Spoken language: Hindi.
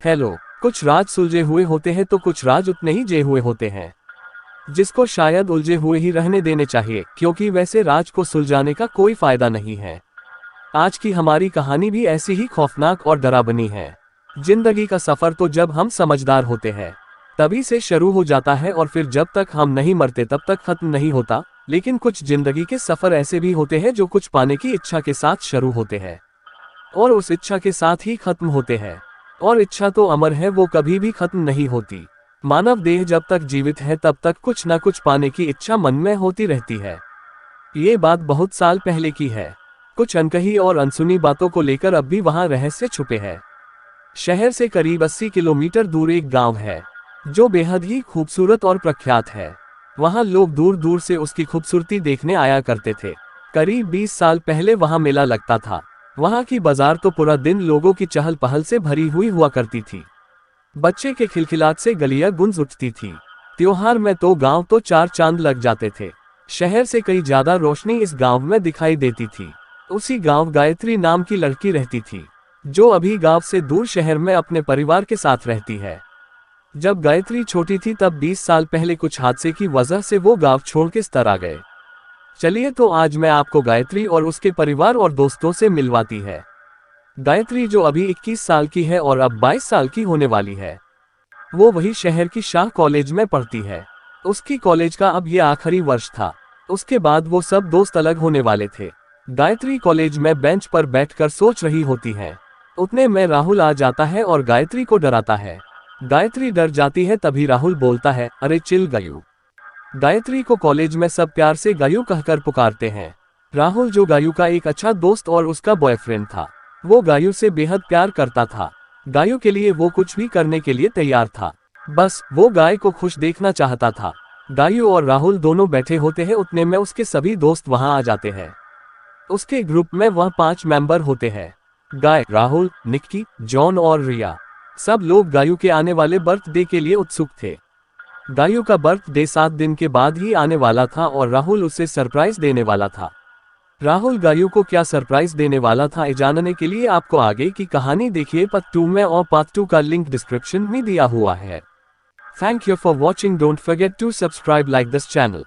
हेलो। कुछ राज सुलझे हुए होते हैं तो कुछ राज उतने ही जे हुए होते हैं, जिसको शायद उलझे हुए ही रहने देने चाहिए, क्योंकि वैसे राज को सुलझाने का कोई फायदा नहीं है। आज की हमारी कहानी भी ऐसी ही खौफनाक और डरावनी है। जिंदगी का सफर तो जब हम समझदार होते हैं तभी से शुरू हो जाता है, और फिर जब तक हम नहीं मरते तब तक खत्म नहीं होता। लेकिन कुछ जिंदगी के सफर ऐसे भी होते हैं जो कुछ पाने की इच्छा के साथ शुरू होते हैं और उस इच्छा के साथ ही खत्म होते हैं। और इच्छा तो अमर है, वो कभी भी खत्म नहीं होती। मानव देह जब तक जीवित है तब तक कुछ न कुछ पाने की इच्छा मन में होती रहती है। ये बात बहुत साल पहले की है। कुछ अनकही और अनसुनी बातों को लेकर अब भी वहां रहस्य छुपे हैं। शहर से करीब 80 किलोमीटर दूर एक गांव है जो बेहद ही खूबसूरत और प्रख्यात है। वहां लोग दूर दूर से उसकी खूबसूरती देखने आया करते थे। करीब 20 साल पहले वहां मेला लगता था। वहां की बाजार तो पूरा दिन लोगों की चहल पहल से भरी हुई हुआ करती थी। बच्चे के खिलखिलाट से गलियां गूंज उठती थी। त्योहार में तो गांव तो चार चांद लग जाते थे। शहर से कई ज्यादा रोशनी इस गांव में दिखाई देती थी। उसी गांव गायत्री नाम की लड़की रहती थी, जो अभी गांव से दूर शहर में अपने परिवार के साथ रहती है। जब गायत्री छोटी थी तब 20 साल पहले कुछ हादसे की वजह से वो गांव छोड़ के स्तर आ गए। चलिए तो आज मैं आपको गायत्री और उसके परिवार और दोस्तों से मिलवाती है। गायत्री जो अभी 21 साल की है और अब 22 साल की होने वाली है, वो वही शहर की शाह कॉलेज में पढ़ती है। उसकी कॉलेज का अब ये आखिरी वर्ष था। उसके बाद वो सब दोस्त अलग होने वाले थे। गायत्री कॉलेज में बेंच पर बैठकर सोच रही होती है। उतने में राहुल आ जाता है और गायत्री को डराता है। गायत्री डर जाती है, तभी राहुल बोलता है, अरे चिल गायू। गायत्री को कॉलेज में सब प्यार से गायू कहकर पुकारते हैं। राहुल जो गायू का एक अच्छा दोस्त और उसका बॉयफ्रेंड था, वो गायू से बेहद प्यार करता था। गायू के लिए वो कुछ भी करने के लिए तैयार था। बस वो गाय को खुश देखना चाहता था। गायू और राहुल दोनों बैठे होते हैं, उतने में उसके सभी दोस्त वहां आ जाते हैं। उसके ग्रुप में वह 5 मेंबर होते हैं, गाय, राहुल, निक्की, जॉन और रिया। सब लोग गायू के आने वाले बर्थडे के लिए उत्सुक थे। गायू का बर्थडे 7 दिन के बाद ही आने वाला था और राहुल उसे सरप्राइज देने वाला था। राहुल गायू को क्या सरप्राइज देने वाला था, जानने के लिए आपको आगे की कहानी देखिए पार्ट 2 में, और पार्ट 2 का लिंक डिस्क्रिप्शन में दिया हुआ है। Thank you for watching. Don't forget to subscribe like this channel.